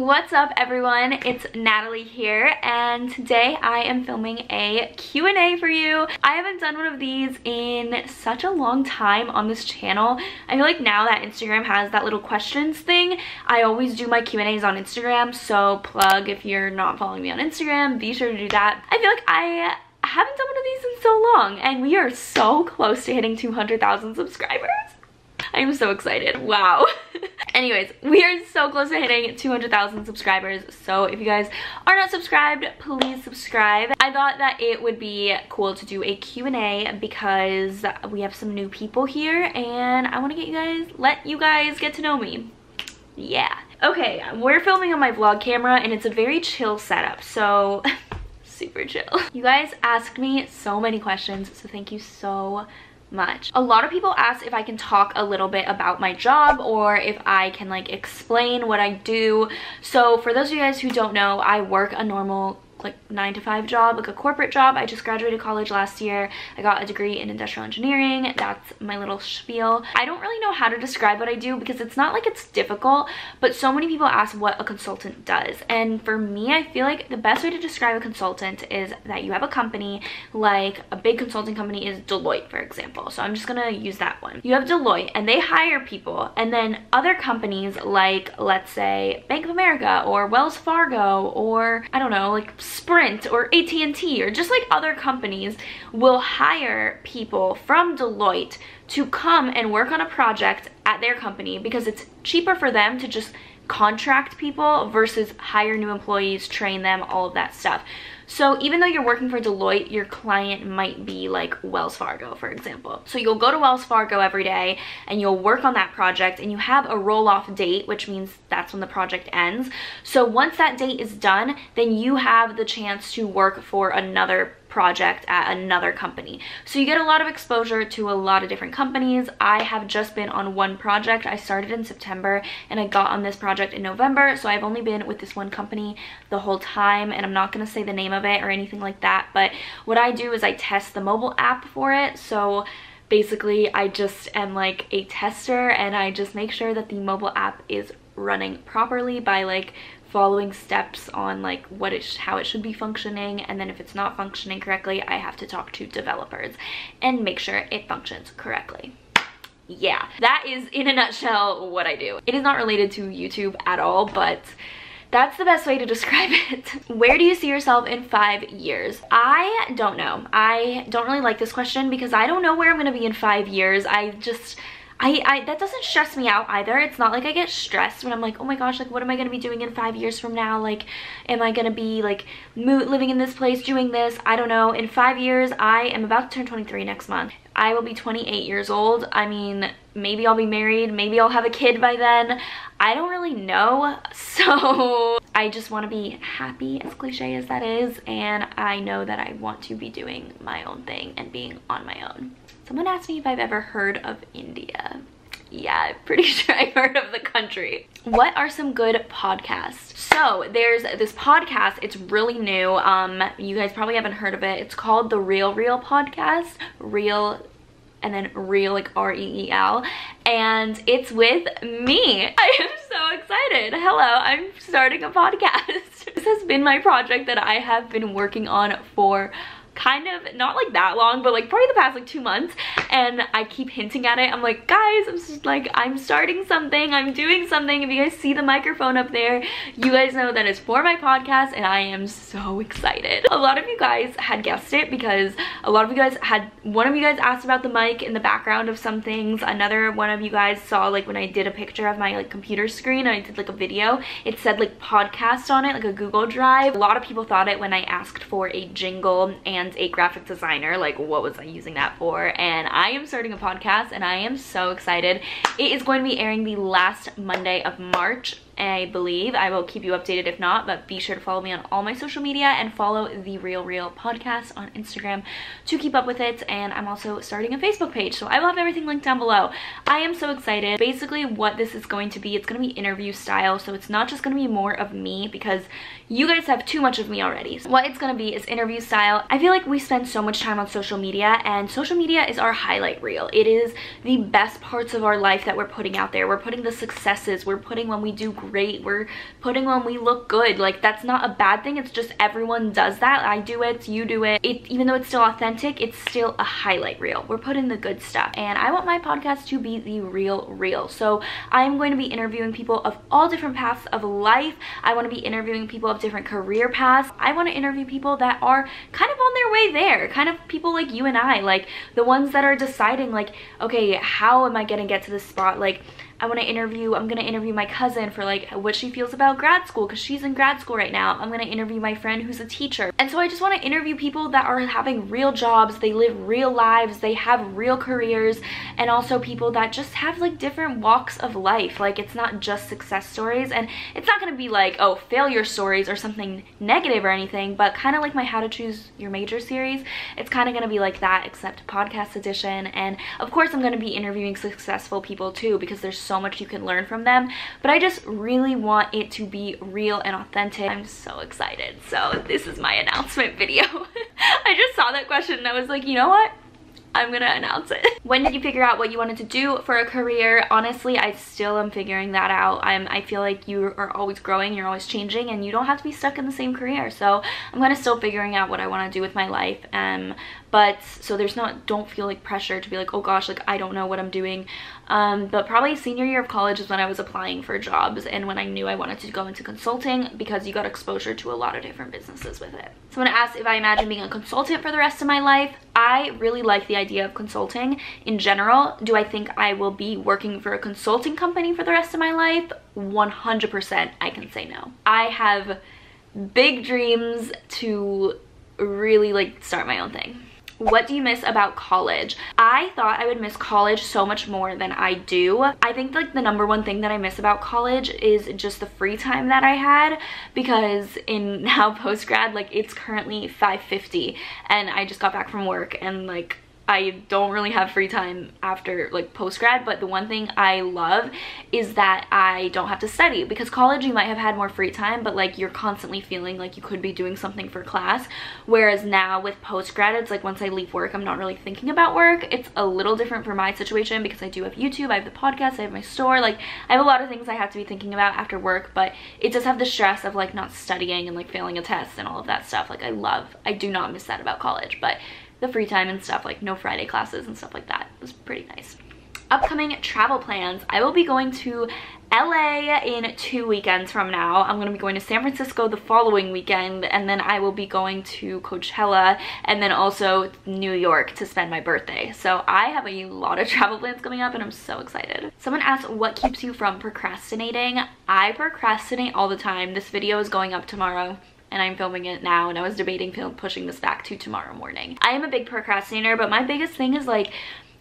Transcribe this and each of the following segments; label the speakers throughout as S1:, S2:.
S1: What's up everyone, it's Natalie here, and today I am filming a Q&A for you. I haven't done one of these in such a long time on this channel. I feel like now that Instagram has that little questions thing, I always do my Q&As on Instagram, so plug if you're not following me on Instagram, be sure to do that. I feel like I haven't done one of these in so long, and we are so close to hitting 200,000 subscribers. I am so excited. Wow. Anyways, we are so close to hitting 200,000 subscribers, so if you guys are not subscribed, please subscribe. I thought that it would be cool to do a Q&A because we have some new people here and I want to let you guys get to know me. Yeah. Okay, we're filming on my vlog camera and it's a very chill setup, so super chill. You guys asked me so many questions, so thank you so much. A lot of people ask if I can talk a little bit about my job or if I can like explain what I do. So for those of you guys who don't know, I work a normal like 9-to-5 job, like a corporate job. I just graduated college last year. I got a degree in industrial engineering. That's my little spiel. I don't really know how to describe what I do because it's not like it's difficult, but so many people ask what a consultant does. And for me, I feel like the best way to describe a consultant is that you have a company, like a big consulting company is Deloitte, for example. So I'm just gonna use that one. You have Deloitte and they hire people, and then other companies like, let's say, Bank of America or Wells Fargo or I don't know, like Sprint or AT&T or just like other companies will hire people from Deloitte to come and work on a project at their company because it's cheaper for them to just contract people versus hire new employees, train them, all of that stuff. So even though you're working for Deloitte, your client might be like Wells Fargo, for example. So you'll go to Wells Fargo every day and you'll work on that project and you have a roll-off date, which means that's when the project ends. So once that date is done, then you have the chance to work for another project at another company. So you get a lot of exposure to a lot of different companies. I have just been on one project. I started in September and I got on this project in November. So I've only been with this one company the whole time, and I'm not going to say the name of it or anything like that. But what I do is I test the mobile app for it. So basically I just am like a tester and I just make sure that the mobile app is running properly by like following steps on like how it should be functioning, and then if it's not functioning correctly, I have to talk to developers and make sure it functions correctly. Yeah, that is in a nutshell what I do. It is not related to YouTube at all, but that's the best way to describe it. Where do you see yourself in 5 years? I don't know. I don't really like this question because I don't know where I'm gonna be in 5 years. That doesn't stress me out either. It's not like I get stressed when I'm like, oh my gosh, like what am I gonna be doing in 5 years from now? Like, am I gonna be like living in this place, doing this? I don't know. In 5 years, I am about to turn 23 next month. I will be 28 years old. I mean, maybe I'll be married, maybe I'll have a kid by then. I don't really know. So I just want to be happy, as cliche as that is, and I know that I want to be doing my own thing and being on my own. Someone asked me if I've ever heard of India. Yeah, I'm pretty sure I've heard of the country. What are some good podcasts? So there's this podcast, it's really new. You guys probably haven't heard of it. It's called the Real Podcast. Real and then real, like R-E-E-L, and it's with me. I am so excited. Hello, I'm starting a podcast. This has been my project that I have been working on for kind of not like that long, but like probably the past like 2 months, and I keep hinting at it. I'm like, guys, I'm starting something, I'm doing something. If you guys see the microphone up there, you guys know that it's for my podcast, and I am so excited. A lot of you guys had guessed it because a lot of you guys one of you guys asked about the mic in the background of some things. Another one of you guys saw like when I did a picture of my like computer screen, I did like a video, it said like podcast on it, like a Google Drive. A lot of people thought it when I asked for a jingle and a graphic designer, like what was I using that for? And I am starting a podcast and I am so excited. It is going to be airing the last Monday of March, I believe. I will keep you updated if not, but be sure to follow me on all my social media and follow the Real Podcast on Instagram to keep up with it. And I'm also starting a Facebook page, so I will have everything linked down below. I am so excited. Basically what this is going to be, it's going to be interview style, so it's not just going to be more of me because you guys have too much of me already. So what it's going to be is interview style. I feel like we spend so much time on social media, and social media is our highlight reel. It is the best parts of our life that we're putting out there. We're putting the successes, we're putting when we do great, we're putting on, we look good. Like, that's not a bad thing. It's just everyone does that. I do it, you do it. Even though it's still authentic, it's still a highlight reel. We're putting the good stuff, and I want my podcast to be the real. So I'm going to be interviewing people of all different paths of life. I want to be interviewing people of different career paths. I want to interview people that are kind of on their way there, kind of people like you and I, like the ones that are deciding like, okay, how am I gonna get to this spot? Like, I'm gonna interview my cousin for like what she feels about grad school, because she's in grad school right now. I'm gonna interview my friend who's a teacher. And so I just want to interview people that are having real jobs, they live real lives, they have real careers, and also people that just have like different walks of life. Like, it's not just success stories, and it's not gonna be like, oh, failure stories or something negative or anything, but kind of like my How to Choose Your Major series. It's kind of gonna be like that, except podcast edition. And of course I'm gonna be interviewing successful people too, because there's so much you can learn from them, but I just really want it to be real and authentic. I'm so excited. So this is my announcement video. I just saw that question and I was like, you know what? I'm gonna announce it. When did you figure out what you wanted to do for a career? Honestly, I still am figuring that out. I feel like you are always growing, you're always changing, and you don't have to be stuck in the same career. So I'm kind of still figuring out what I want to do with my life. But so don't feel like pressure to be like, oh gosh, like I don't know what I'm doing. But probably senior year of college is when I was applying for jobs and when I knew I wanted to go into consulting, because you got exposure to a lot of different businesses with it. Someone asked if I imagine being a consultant for the rest of my life. I really like the idea of consulting in general. Do I think I will be working for a consulting company for the rest of my life? 100% I can say no. I have big dreams to really like start my own thing. What do you miss about college? I thought I would miss college so much more than I do. I think like the number one thing that I miss about college is just the free time that I had, because in now post-grad, like it's currently 5:50 and I just got back from work, and like I don't really have free time after like post-grad. But the one thing I love is that I don't have to study, because college you might have had more free time, but like you're constantly feeling like you could be doing something for class, whereas now with post-grad it's like once I leave work I'm not really thinking about work. It's a little different for my situation because I do have YouTube, I have the podcast, I have my store, like I have a lot of things I have to be thinking about after work, but it does have the stress of like not studying and like failing a test and all of that stuff. Like I do not miss that about college, but the free time and stuff, like no Friday classes and stuff like that, was pretty nice. Upcoming travel plans. I will be going to LA in 2 weekends from now. I'm going to be going to San Francisco the following weekend, and then I will be going to Coachella and then also New York to spend my birthday. So I have a lot of travel plans coming up and I'm so excited. Someone asked, what keeps you from procrastinating? I procrastinate all the time. This video is going up tomorrow and I'm filming it now, and I was debating pushing this back to tomorrow morning. I am a big procrastinator, but my biggest thing is like,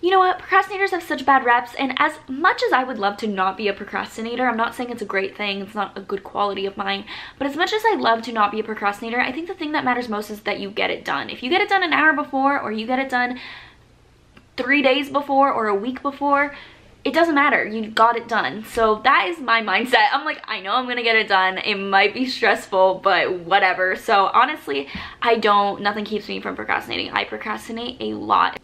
S1: you know what, procrastinators have such bad reps, and as much as I would love to not be a procrastinator, I'm not saying it's a great thing, it's not a good quality of mine, but as much as I love to not be a procrastinator, I think the thing that matters most is that you get it done. If you get it done an hour before, or you get it done 3 days before or a week before, it doesn't matter, you got it done. So that is my mindset. I'm like, I know I'm gonna get it done. It might be stressful, but whatever. So honestly, nothing keeps me from procrastinating. I procrastinate a lot.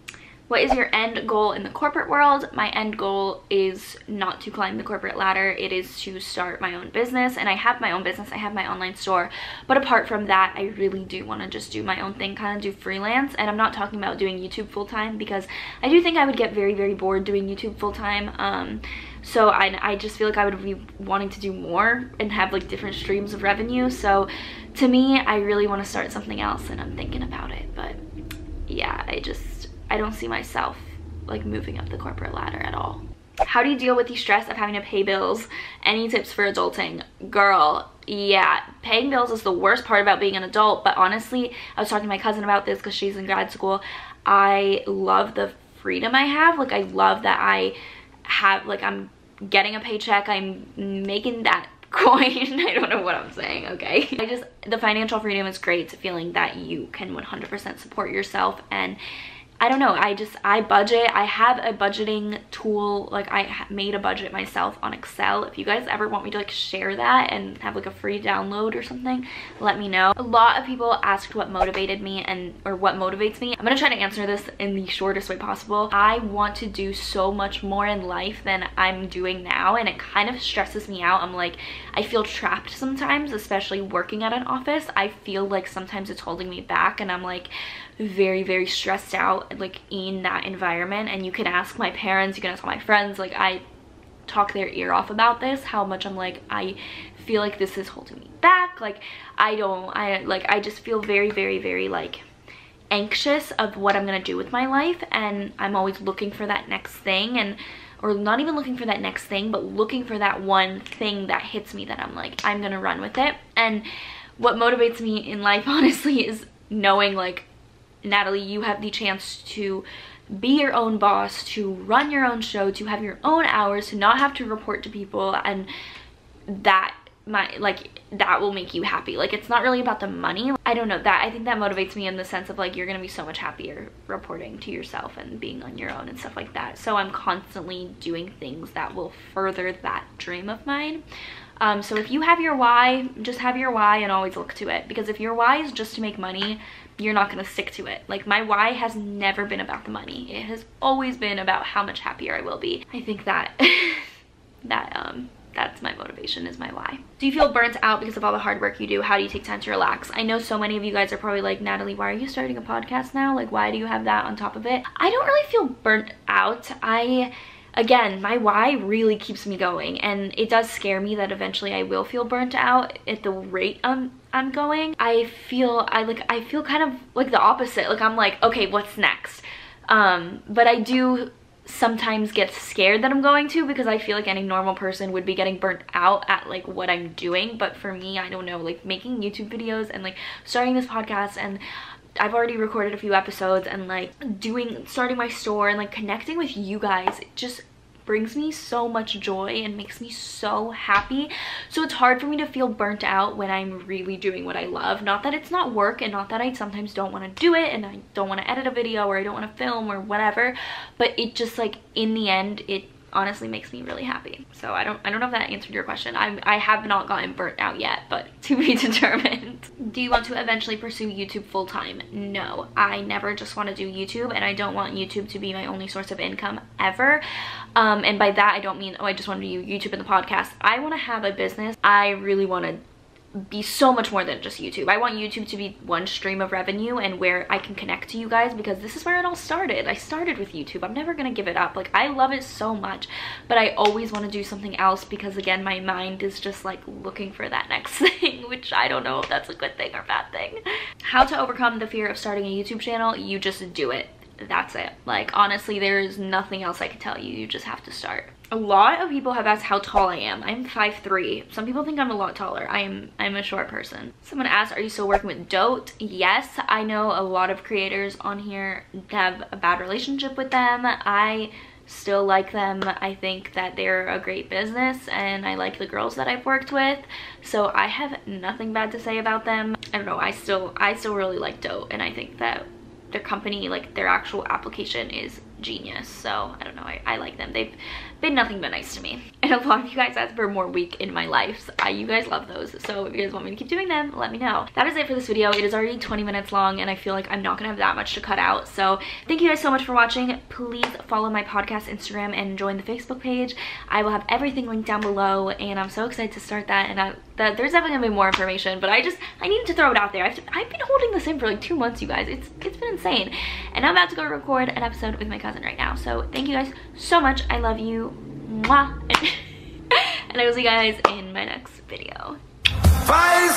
S1: What is your end goal in the corporate world? My end goal is not to climb the corporate ladder. It is to start my own business, and I have my own business. I have my online store, but apart from that, I really do want to just do my own thing, kind of do freelance. And I'm not talking about doing YouTube full-time, because I do think I would get very, very bored doing YouTube full-time. So I just feel like I would be wanting to do more and have like different streams of revenue. So to me, I really want to start something else, and I'm thinking about it. But yeah, I don't see myself like moving up the corporate ladder at all. How do you deal with the stress of having to pay bills? Any tips for adulting? Girl, yeah, paying bills is the worst part about being an adult, but honestly, I was talking to my cousin about this because she's in grad school. I love the freedom I have. Like, I love that I have, like, I'm getting a paycheck, I'm making that coin. I don't know what I'm saying, okay? The financial freedom is great, feeling that you can 100% support yourself, and I don't know, I budget. I have a budgeting tool. Like, I made a budget myself on Excel. If you guys ever want me to like share that and have like a free download or something, let me know. A lot of people asked what motivated me or what motivates me. I'm gonna try to answer this in the shortest way possible. I want to do so much more in life than I'm doing now, and it kind of stresses me out. I'm like, I feel trapped sometimes, especially working at an office. I feel like sometimes it's holding me back, and I'm like very, very stressed out like in that environment. And you can ask my parents, you can ask my friends, like I talk their ear off about this, how much I'm like, I feel like this is holding me back. Like I just feel very, very, very like anxious of what I'm gonna do with my life, and I'm always looking for that next thing, or not even looking for that next thing, but looking for that one thing that hits me that I'm like, I'm gonna run with it. And what motivates me in life, honestly, is knowing like, Natalie, you have the chance to be your own boss, to run your own show, to have your own hours, to not have to report to people, and that will make you happy. Like, it's not really about the money. I don't know, that I think that motivates me in the sense of like, you're gonna be so much happier reporting to yourself and being on your own and stuff like that. So I'm constantly doing things that will further that dream of mine. So if you have your why, just have your why and always look to it, because if your why is just to make money, you're not going to stick to it. Like, my why has never been about the money. It has always been about how much happier I will be. I think that that's my motivation, is my why. Do you feel burnt out because of all the hard work you do? How do you take time to relax? I know so many of you guys are probably like, Natalie, why are you starting a podcast now? Like, why do you have that on top of it? I don't really feel burnt out. Again, my why really keeps me going, and it does scare me that eventually I will feel burnt out at the rate I'm going. I feel kind of like the opposite. Like, I'm like, okay, what's next? But I do sometimes get scared that I'm going to, because I feel like any normal person would be getting burnt out at like what I'm doing. But for me, I don't know, like making YouTube videos and like starting this podcast, and I've already recorded a few episodes, and like starting my store and like connecting with you guys, it just brings me so much joy and makes me so happy. So it's hard for me to feel burnt out when I'm really doing what I love. Not that it's not work, and not that I sometimes don't want to do it and I don't want to edit a video or I don't want to film or whatever, but it just like in the end, it honestly makes me really happy. So I don't know if that answered your question. I have not gotten burnt out yet, but to be determined. Do you want to eventually pursue YouTube full-time? No, I never just want to do YouTube, and I don't want YouTube to be my only source of income ever. And by that I don't mean, oh, I just want to do YouTube and the podcast. I want to have a business. I really want to be so much more than just YouTube. I want YouTube to be one stream of revenue and where I can connect to you guys, because this is where it all started. I started with YouTube. I'm never gonna give it up. Like, I love it so much, but I always want to do something else, because again, my mind is just like looking for that next thing, which I don't know if that's a good thing or bad thing. How to overcome the fear of starting a YouTube channel? You just do it. That's it. Like, honestly, there's nothing else I can tell you. You just have to start. A lot of people have asked how tall I am. I'm 5'3". Some people think I'm a lot taller. I'm a short person. Someone asked, are you still working with DOTE? Yes, I know a lot of creators on here have a bad relationship with them. I still like them. I think that they're a great business, and I like the girls that I've worked with, so I have nothing bad to say about them. I don't know, I still really like DOTE, and I think that their company, like their actual application, is genius. So I don't know, I like them. They've been nothing but nice to me, and a lot of you guys asked for more week in my life. So you guys love those, so if you guys want me to keep doing them, let me know. That is it for this video. It is already 20 minutes long, and I feel like I'm not gonna have that much to cut out. So thank you guys so much for watching. Please follow my podcast Instagram and join the Facebook page. I will have everything linked down below, and I'm so excited to start that. And there's definitely gonna be more information, but I needed to throw it out there. I've been holding this in for like 2 months, you guys. It's been insane, and I'm about to go record an episode with my cousin right now. So thank you guys so much. I love you. Mwah. And I will see you guys in my next video. Bye.